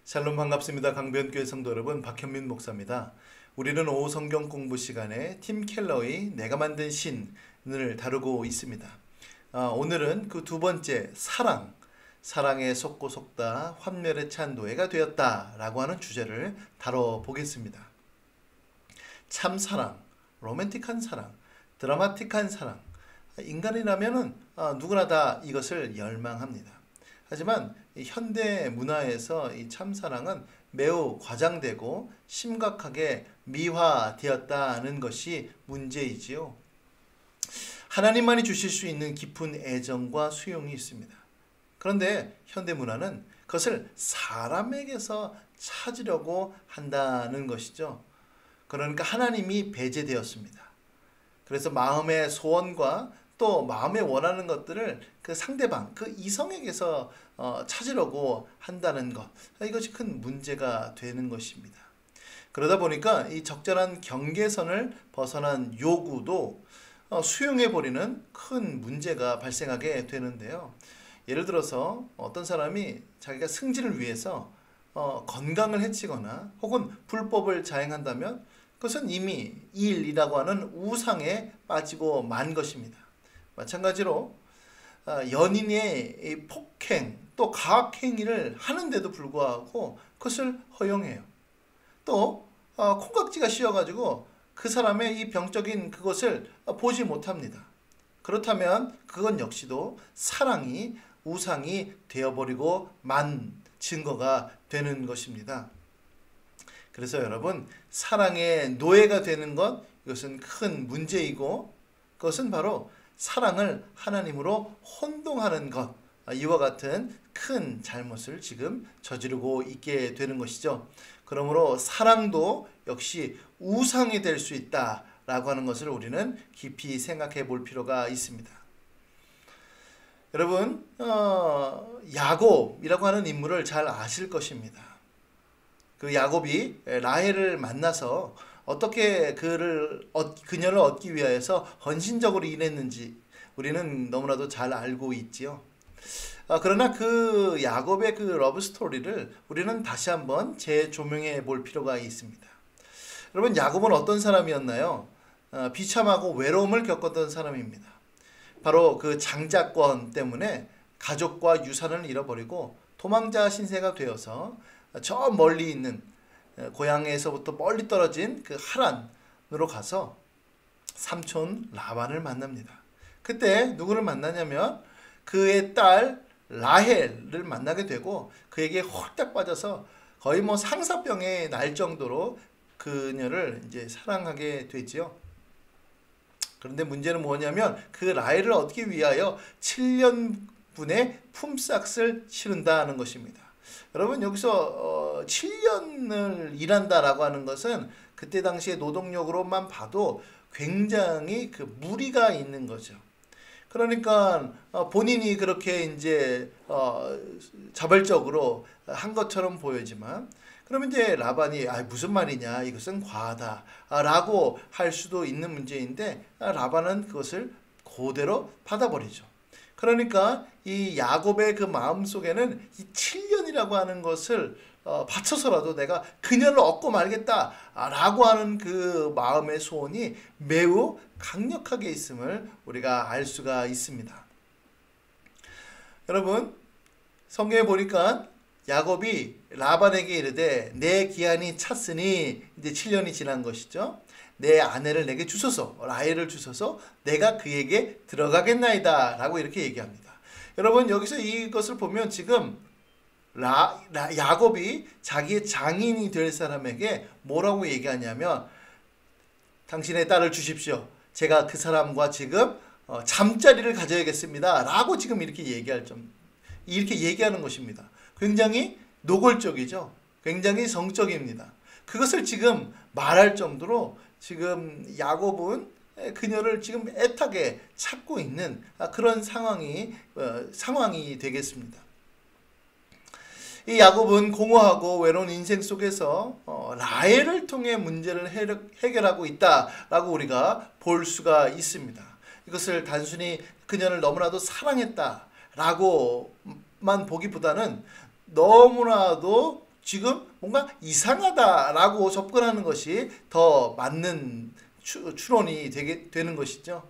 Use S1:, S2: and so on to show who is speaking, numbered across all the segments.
S1: 샬롬 반갑습니다. 강변교회 성도 여러분, 박현민 목사입니다. 우리는 오후 성경 공부 시간에 팀 켈러의 내가 만든 신을 다루고 있습니다. 오늘은 그 두 번째 사랑에 속고 속다 환멸에 찬 노예가 되었다 라고 하는 주제를 다뤄보겠습니다. 참 사랑, 로맨틱한 사랑, 드라마틱한 사랑, 인간이라면 누구나 다 이것을 열망합니다. 하지만 현대 문화에서 이 참사랑은 매우 과장되고 심각하게 미화되었다는 것이 문제이지요. 하나님만이 주실 수 있는 깊은 애정과 수용이 있습니다. 그런데 현대 문화는 그것을 사람에게서 찾으려고 한다는 것이죠. 그러니까 하나님이 배제되었습니다. 그래서 마음의 소원과 또 마음에 원하는 것들을 그 상대방, 그 이성에게서 찾으려고 한다는 것, 이것이 큰 문제가 되는 것입니다. 그러다 보니까 이 적절한 경계선을 벗어난 요구도 수용해버리는 큰 문제가 발생하게 되는데요. 예를 들어서 어떤 사람이 자기가 승진을 위해서 건강을 해치거나 혹은 불법을 자행한다면 그것은 이미 일이라고 하는 우상에 빠지고 만 것입니다. 마찬가지로 연인의 폭행 또 가학행위를 하는데도 불구하고 그것을 허용해요. 또 콩깍지가 씌어가지고 그 사람의 이 병적인 그것을 보지 못합니다. 그렇다면 그건 역시도 사랑이 우상이 되어버리고 만 증거가 되는 것입니다. 그래서 여러분, 사랑의 노예가 되는 것, 이것은 큰 문제이고 그것은 바로 사랑을 하나님으로 혼동하는 것, 이와 같은 큰 잘못을 지금 저지르고 있게 되는 것이죠. 그러므로 사랑도 역시 우상이 될 수 있다라고 하는 것을 우리는 깊이 생각해 볼 필요가 있습니다. 여러분, 야곱이라고 하는 인물을 잘 아실 것입니다. 그 야곱이 라헬을 만나서 어떻게 그녀를 얻기 위하여서 헌신적으로 일했는지 우리는 너무나도 잘 알고 있지요. 그러나 그 야곱의 그 러브 스토리를 우리는 다시 한번 재조명해 볼 필요가 있습니다. 여러분, 야곱은 어떤 사람이었나요? 비참하고 외로움을 겪었던 사람입니다. 바로 그 장자권 때문에 가족과 유산을 잃어버리고 도망자 신세가 되어서 저 멀리 있는 고향에서부터 멀리 떨어진 그 하란으로 가서 삼촌 라반을 만납니다. 그때 누구를 만나냐면 그의 딸 라헬을 만나게 되고 그에게 홀딱 빠져서 거의 뭐 상사병에 날 정도로 그녀를 이제 사랑하게 되지요. 그런데 문제는 뭐냐면 그 라헬을 얻기 위하여 7년분의 품삯을 치른다는 것입니다. 여러분, 여기서 7년을 일한다라고 하는 것은 그때 당시에 노동력으로만 봐도 굉장히 그 무리가 있는 거죠. 그러니까 본인이 그렇게 이제 자발적으로 한 것처럼 보이지만, 그러면 이제 라반이 무슨 말이냐, 이것은 과하다라고 할 수도 있는 문제인데 라반은 그것을 그대로 받아버리죠. 그러니까 이 야곱의 그 마음 속에는 이 7년이라고 하는 것을 바쳐서라도 내가 그녀를 얻고 말겠다라고 하는 그 마음의 소원이 매우 강력하게 있음을 우리가 알 수가 있습니다. 여러분, 성경에 보니까 야곱이 라반에게 이르되 내 기한이 찼으니 이제 7년이 지난 것이죠. 내 아내를 내게 주소서, 라헬을 주소서, 내가 그에게 들어가겠나이다 라고 이렇게 얘기합니다. 여러분, 여기서 이것을 보면 지금 야곱이 자기의 장인이 될 사람에게 뭐라고 얘기하냐면 당신의 딸을 주십시오. 제가 그 사람과 지금 잠자리를 가져야겠습니다 라고 지금 이렇게 얘기하는 것입니다. 굉장히 노골적이죠. 굉장히 성적입니다. 그것을 지금 말할 정도로 지금 야곱은 그녀를 지금 애타게 찾고 있는 그런 상황이 되겠습니다. 이 야곱은 공허하고 외로운 인생 속에서 라헬을 통해 문제를 해결하고 있다라고 우리가 볼 수가 있습니다. 이것을 단순히 그녀를 너무나도 사랑했다라고만 보기보다는 너무나도 지금 뭔가 이상하다라고 접근하는 것이 더 맞는 추론이 되는 것이죠.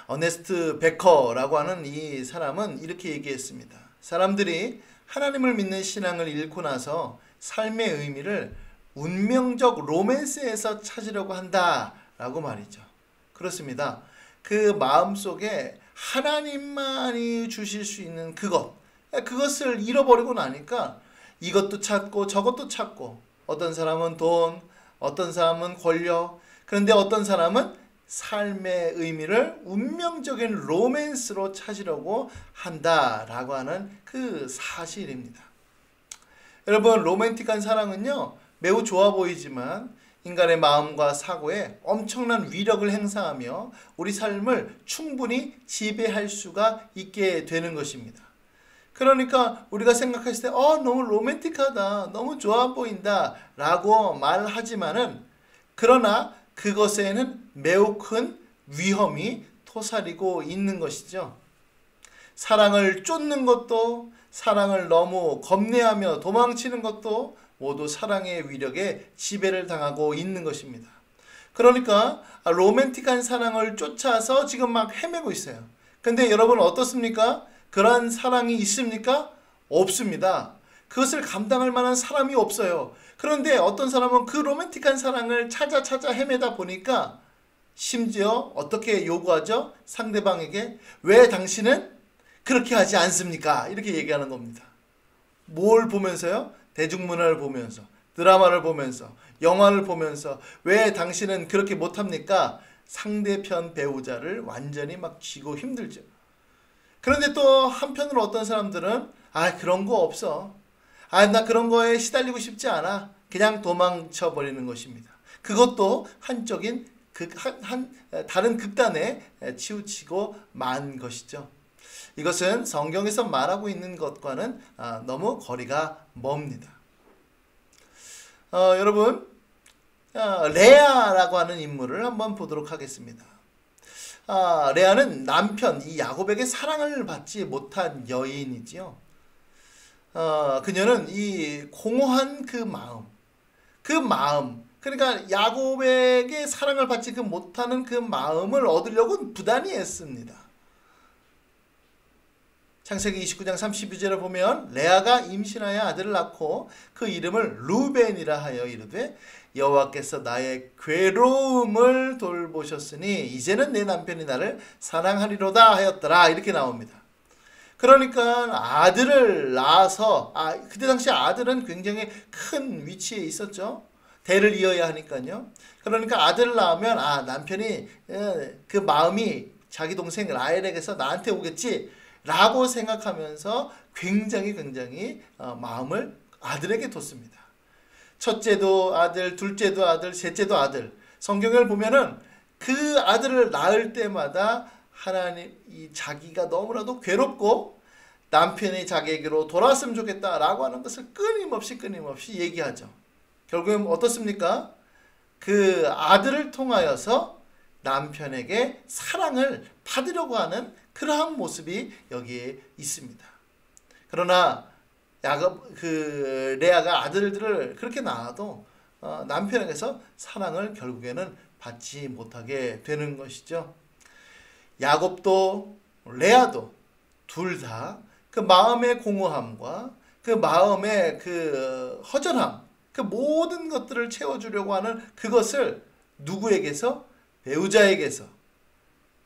S1: 어네스트 베커라고 하는 이 사람은 이렇게 얘기했습니다. 사람들이 하나님을 믿는 신앙을 잃고 나서 삶의 의미를 운명적 로맨스에서 찾으려고 한다라고 말이죠. 그렇습니다. 그 마음속에 하나님만이 주실 수 있는 그것을 잃어버리고 나니까 이것도 찾고 저것도 찾고, 어떤 사람은 돈, 어떤 사람은 권력, 그런데 어떤 사람은 삶의 의미를 운명적인 로맨스로 찾으려고 한다라고 하는 그 사실입니다. 여러분, 로맨틱한 사랑은요, 매우 좋아 보이지만 인간의 마음과 사고에 엄청난 위력을 행사하며 우리 삶을 충분히 지배할 수가 있게 되는 것입니다. 그러니까 우리가 생각했을 때 너무 로맨틱하다, 너무 좋아 보인다 라고 말하지만은, 그러나 그것에는 매우 큰 위험이 토사리고 있는 것이죠. 사랑을 쫓는 것도, 사랑을 너무 겁내하며 도망치는 것도 모두 사랑의 위력에 지배를 당하고 있는 것입니다. 그러니까 로맨틱한 사랑을 쫓아서 지금 막 헤매고 있어요. 근데 여러분 어떻습니까? 그러한 사랑이 있습니까? 없습니다. 그것을 감당할 만한 사람이 없어요. 그런데 어떤 사람은 그 로맨틱한 사랑을 찾아 헤매다 보니까 심지어 어떻게 요구하죠? 상대방에게 왜 당신은 그렇게 하지 않습니까? 이렇게 얘기하는 겁니다. 뭘 보면서요? 대중문화를 보면서, 드라마를 보면서, 영화를 보면서 왜 당신은 그렇게 못합니까? 상대편 배우자를 완전히 막 쥐고 힘들죠. 그런데 또 한편으로 어떤 사람들은 그런 거 없어. 나 그런 거에 시달리고 싶지 않아. 그냥 도망쳐 버리는 것입니다. 그것도 한쪽인 다른 극단에 치우치고 만 것이죠. 이것은 성경에서 말하고 있는 것과는 너무 거리가 멉니다. 여러분, 레아라고 하는 인물을 한번 보도록 하겠습니다. 레아는 남편 이 야곱에게 사랑을 받지 못한 여인이지요. 그녀는 이 공허한 그 마음, 그러니까 야곱에게 사랑을 받지 못하는 그 마음을 얻으려고 부단히 애씁니다. 창세기 29장 32절에 보면 레아가 임신하여 아들을 낳고 그 이름을 루벤이라 하여 이르되 여호와께서 나의 괴로움을 돌보셨으니 이제는 내 남편이 나를 사랑하리로다 하였더라, 이렇게 나옵니다. 그러니까 아들을 낳아서, 그때 당시 아들은 굉장히 큰 위치에 있었죠. 대를 이어야 하니까요. 그러니까 아들을 낳으면 남편이 그 마음이 자기 동생 라헬에게서 나한테 오겠지 라고 생각하면서 굉장히 마음을 아들에게 뒀습니다. 첫째도 아들, 둘째도 아들, 셋째도 아들. 성경을 보면은 그 아들을 낳을 때마다 하나님 자기가 너무나도 괴롭고 남편이 자기에게로 돌아왔으면 좋겠다라고 하는 것을 끊임없이 얘기하죠. 결국은 어떻습니까? 그 아들을 통하여서 남편에게 사랑을 받으려고 하는 그러한 모습이 여기에 있습니다. 그러나 레아가 아들들을 그렇게 낳아도 남편에게서 사랑을 결국에는 받지 못하게 되는 것이죠. 야곱도 레아도 둘 다 그 마음의 공허함과 그 마음의 그 허전함, 그 모든 것들을 채워주려고 하는 그것을 누구에게서? 배우자에게서,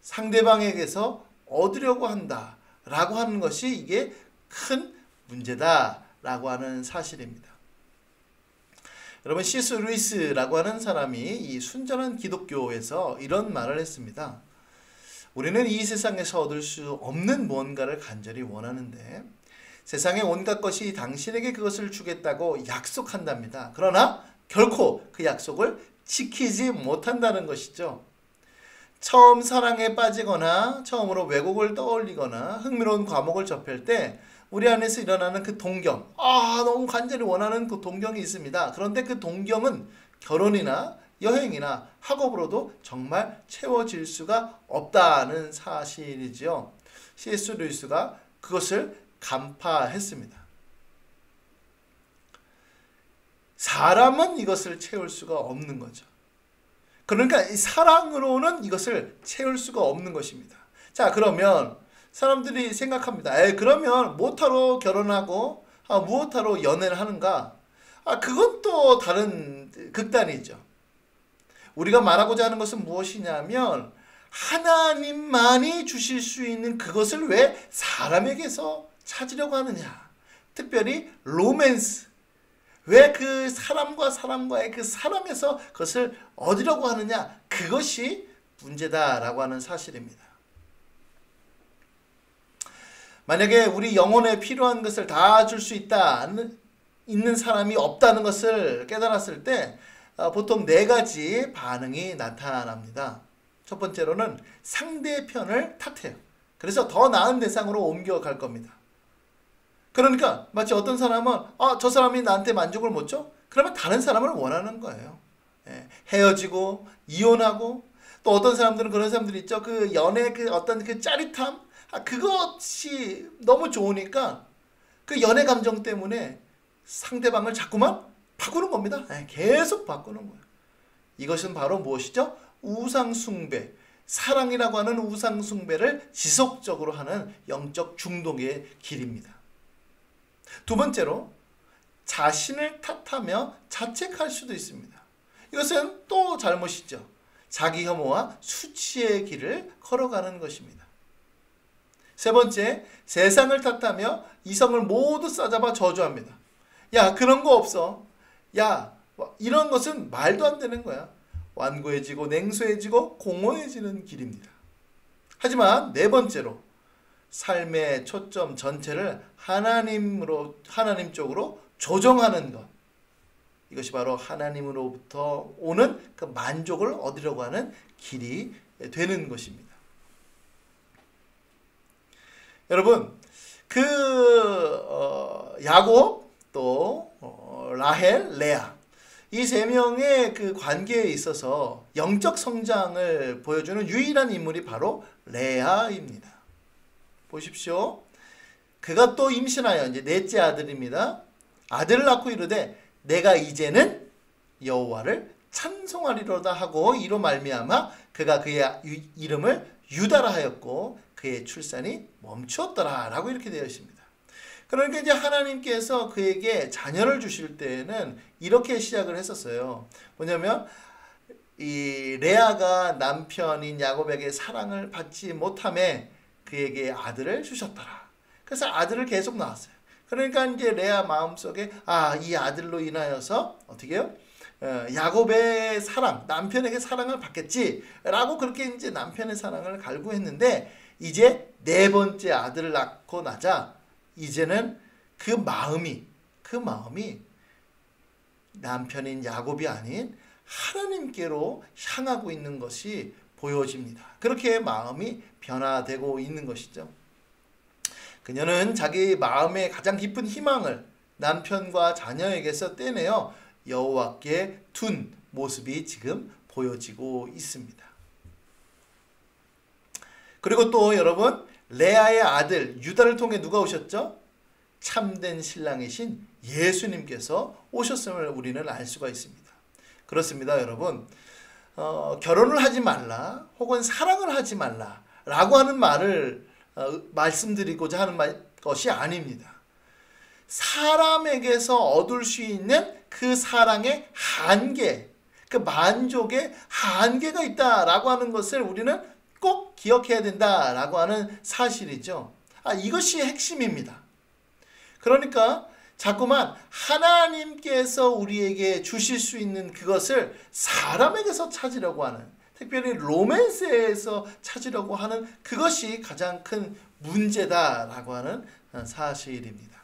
S1: 상대방에게서 얻으려고 한다라고 하는 것이 이게 큰 문제다라고 하는 사실입니다. 여러분, C.S. 루이스라고 하는 사람이 이 순전한 기독교에서 이런 말을 했습니다. 우리는 이 세상에서 얻을 수 없는 무언가를 간절히 원하는데 세상의 온갖 것이 당신에게 그것을 주겠다고 약속한답니다. 그러나 결코 그 약속을 지키지 못한다는 것이죠. 처음 사랑에 빠지거나 처음으로 왜곡을 떠올리거나 흥미로운 과목을 접할 때 우리 안에서 일어나는 그 동경, 너무 간절히 원하는 그 동경이 있습니다. 그런데 그 동경은 결혼이나 여행이나 학업으로도 정말 채워질 수가 없다는 사실이죠. C.S. 루이스가 그것을 간파했습니다. 사람은 이것을 채울 수가 없는 거죠. 그러니까 이 사랑으로는 이것을 채울 수가 없는 것입니다. 자, 그러면 사람들이 생각합니다. 그러면 무엇하러 결혼하고 무엇하러 연애를 하는가? 그건 또 다른 극단이죠. 우리가 말하고자 하는 것은 무엇이냐면 하나님만이 주실 수 있는 그것을 왜 사람에게서 찾으려고 하느냐. 특별히 로맨스. 왜 그 사람과 사람과의 그 사랑에서 그것을 얻으려고 하느냐. 그것이 문제다라고 하는 사실입니다. 만약에 우리 영혼에 필요한 것을 다 줄 수 있는 사람이 없다는 것을 깨달았을 때 보통 4가지 반응이 나타납니다. 첫 번째로는 상대편을 탓해요. 그래서 더 나은 대상으로 옮겨갈 겁니다. 그러니까 마치 어떤 사람은 저 사람이 나한테 만족을 못 줘? 그러면 다른 사람을 원하는 거예요. 헤어지고 이혼하고 또 어떤 사람들은 그런 사람들이 있죠. 그 연애 그 어떤 그 짜릿함 그것이 너무 좋으니까 그 연애 감정 때문에 상대방을 자꾸만 바꾸는 겁니다. 계속 바꾸는 거예요. 이것은 바로 무엇이죠? 우상숭배. 사랑이라고 하는 우상숭배를 지속적으로 하는 영적 중독의 길입니다. 두 번째로 자신을 탓하며 자책할 수도 있습니다. 이것은 또 잘못이죠. 자기 혐오와 수치의 길을 걸어가는 것입니다. 세 번째, 세상을 탓하며 이성을 모두 싸잡아 저주합니다. 야, 그런 거 없어. 야, 이런 것은 말도 안 되는 거야. 완고해지고 냉소해지고 공허해지는 길입니다. 하지만 네 번째로 삶의 초점 전체를 하나님 쪽으로 조정하는 것. 이것이 바로 하나님으로부터 오는 그 만족을 얻으려고 하는 길이 되는 것입니다. 여러분, 야곱 또 라헬, 레아 이 3명의 그 관계에 있어서 영적 성장을 보여주는 유일한 인물이 바로 레아입니다. 보십시오. 그가 또 임신하여 이제 4째 아들입니다. 아들을 낳고 이르되 내가 이제는 여호와를 찬송하리로다 하고 이로 말미암아 그가 그의 이름을 유다라 하였고 그의 출산이 멈추었더라 라고 이렇게 되어 있습니다. 그러니까 이제 하나님께서 그에게 자녀를 주실 때에는 이렇게 시작을 했었어요. 뭐냐면 이 레아가 남편인 야곱에게 사랑을 받지 못함에 그에게 아들을 주셨더라. 그래서 아들을 계속 낳았어요. 그러니까 이제 레아 마음속에 이 아들로 인하여서 어떻게 해요? 야곱의 사랑, 남편에게 사랑을 받겠지라고 그렇게 이제 남편의 사랑을 갈구했는데 이제 4번째 아들을 낳고 나자 이제는 그 마음이 남편인 야곱이 아닌 하나님께로 향하고 있는 것이 보여집니다. 그렇게 마음이 변화되고 있는 것이죠. 그녀는 자기 마음의 가장 깊은 희망을 남편과 자녀에게서 떼내어 여호와께 둔 모습이 지금 보여지고 있습니다. 그리고 또 여러분, 레아의 아들 유다를 통해 누가 오셨죠? 참된 신랑이신 예수님께서 오셨음을 우리는 알 수가 있습니다. 그렇습니다, 여러분. 결혼을 하지 말라 혹은 사랑을 하지 말라 라고 하는 말을 말씀드리고자 하는 것이 아닙니다. 사람에게서 얻을 수 있는 그 사랑의 한계, 그 만족의 한계가 있다라고 하는 것을 우리는 꼭 기억해야 된다라고 하는 사실이죠. 이것이 핵심입니다. 그러니까 자꾸만 하나님께서 우리에게 주실 수 있는 그것을 사람에게서 찾으려고 하는, 특별히 로맨스에서 찾으려고 하는 그것이 가장 큰 문제다라고 하는 사실입니다.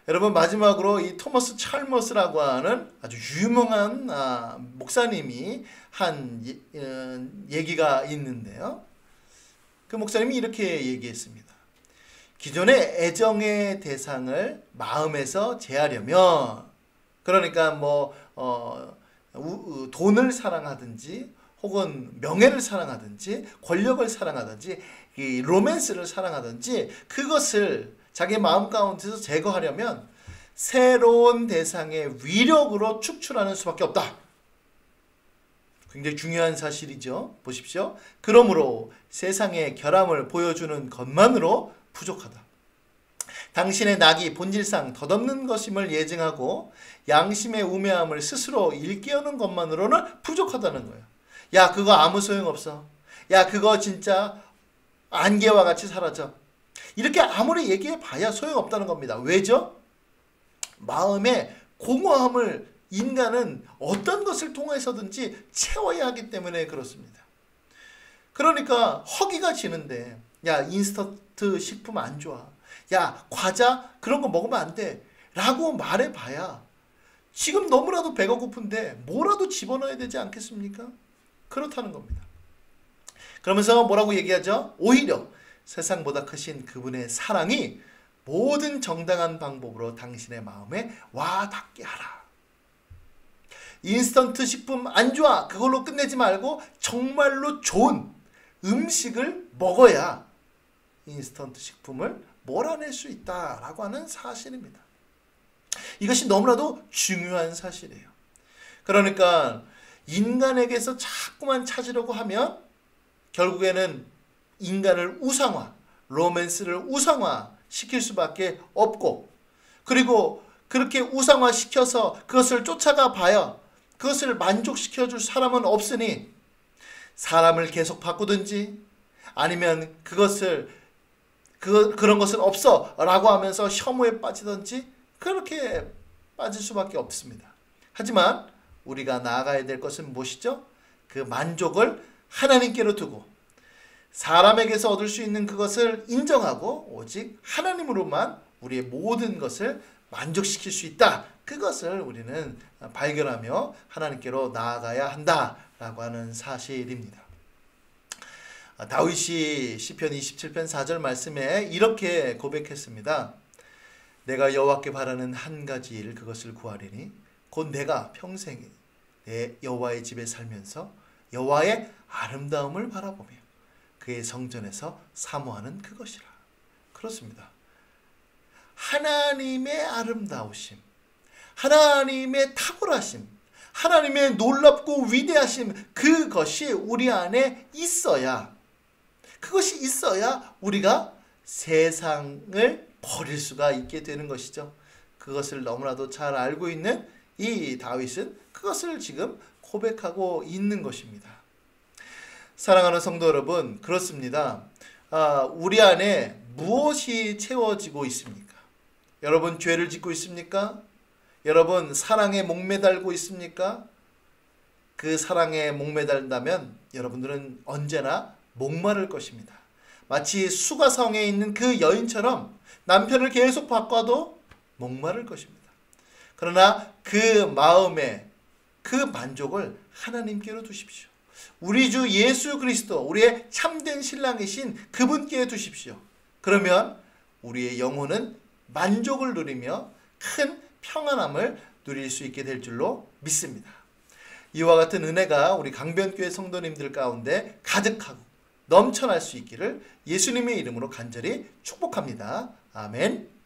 S1: 여러분, 마지막으로 이 토머스 찰머스라고 하는 아주 유명한 목사님이 한 얘기가 있는데요. 그 목사님이 이렇게 얘기했습니다. 기존의 애정의 대상을 마음에서 제하려면, 그러니까 돈을 사랑하든지 혹은 명예를 사랑하든지 권력을 사랑하든지 이 로맨스를 사랑하든지 그것을 자기 마음 가운데서 제거하려면 새로운 대상의 위력으로 축출하는 수밖에 없다. 굉장히 중요한 사실이죠. 보십시오. 그러므로 세상의 결함을 보여주는 것만으로 부족하다. 당신의 낙이 본질상 덧없는 것임을 예증하고 양심의 우매함을 스스로 일깨우는 것만으로는 부족하다는 거예요. 야, 그거 아무 소용없어. 야, 그거 진짜 안개와 같이 사라져. 이렇게 아무리 얘기해 봐야 소용없다는 겁니다. 왜죠? 마음의 공허함을 인간은 어떤 것을 통해서든지 채워야 하기 때문에 그렇습니다. 그러니까 허기가 지는데, 야, 인스턴트 식품 안 좋아. 야, 과자 그런 거 먹으면 안 돼. 라고 말해봐야 지금 너무나도 배가 고픈데 뭐라도 집어넣어야 되지 않겠습니까? 그렇다는 겁니다. 그러면서 뭐라고 얘기하죠? 오히려 세상보다 크신 그분의 사랑이 모든 정당한 방법으로 당신의 마음에 와 닿게 하라. 인스턴트 식품 안 좋아. 그걸로 끝내지 말고 정말로 좋은 음식을 먹어야 인스턴트 식품을 몰아낼 수 있다라고 하는 사실입니다. 이것이 너무나도 중요한 사실이에요. 그러니까 인간에게서 자꾸만 찾으려고 하면 결국에는 인간을 우상화, 로맨스를 우상화 시킬 수밖에 없고, 그리고 그렇게 우상화 시켜서 그것을 쫓아가 봐야 그것을 만족시켜 줄 사람은 없으니 사람을 계속 바꾸든지 아니면 그런 것은 없어 라고 하면서 혐오에 빠지든지 그렇게 빠질 수밖에 없습니다. 하지만 우리가 나아가야 될 것은 무엇이죠? 그 만족을 하나님께로 두고 사람에게서 얻을 수 있는 그것을 인정하고 오직 하나님으로만 우리의 모든 것을 만족시킬 수 있다. 그것을 우리는 발견하며 하나님께로 나아가야 한다라고 하는 사실입니다. 다윗이 시편 27편 4절 말씀에 이렇게 고백했습니다. 내가 여호와께 바라는 한 가지 일 그것을 구하리니 곧 내가 평생 내 여호와의 집에 살면서 여호와의 아름다움을 바라보며 그의 성전에서 사모하는 그것이라. 그렇습니다. 하나님의 아름다우심, 하나님의 탁월하심, 하나님의 놀랍고 위대하심, 그것이 우리 안에 있어야, 그것이 있어야 우리가 세상을 버릴 수가 있게 되는 것이죠. 그것을 너무나도 잘 알고 있는 이 다윗은 그것을 지금 고백하고 있는 것입니다. 사랑하는 성도 여러분, 그렇습니다. 우리 안에 무엇이 채워지고 있습니까? 여러분 죄를 짓고 있습니까? 여러분 사랑에 목매달고 있습니까? 그 사랑에 목매달다면 여러분들은 언제나 목마를 것입니다. 마치 수가성에 있는 그 여인처럼 남편을 계속 바꿔도 목마를 것입니다. 그러나 그 마음에 그 만족을 하나님께로 두십시오. 우리 주 예수 그리스도, 우리의 참된 신랑이신 그분께 두십시오. 그러면 우리의 영혼은 만족을 누리며 큰 평안함을 누릴 수 있게 될 줄로 믿습니다. 이와 같은 은혜가 우리 강변교회 성도님들 가운데 가득하고 넘쳐날 수 있기를 예수님의 이름으로 간절히 축복합니다. 아멘.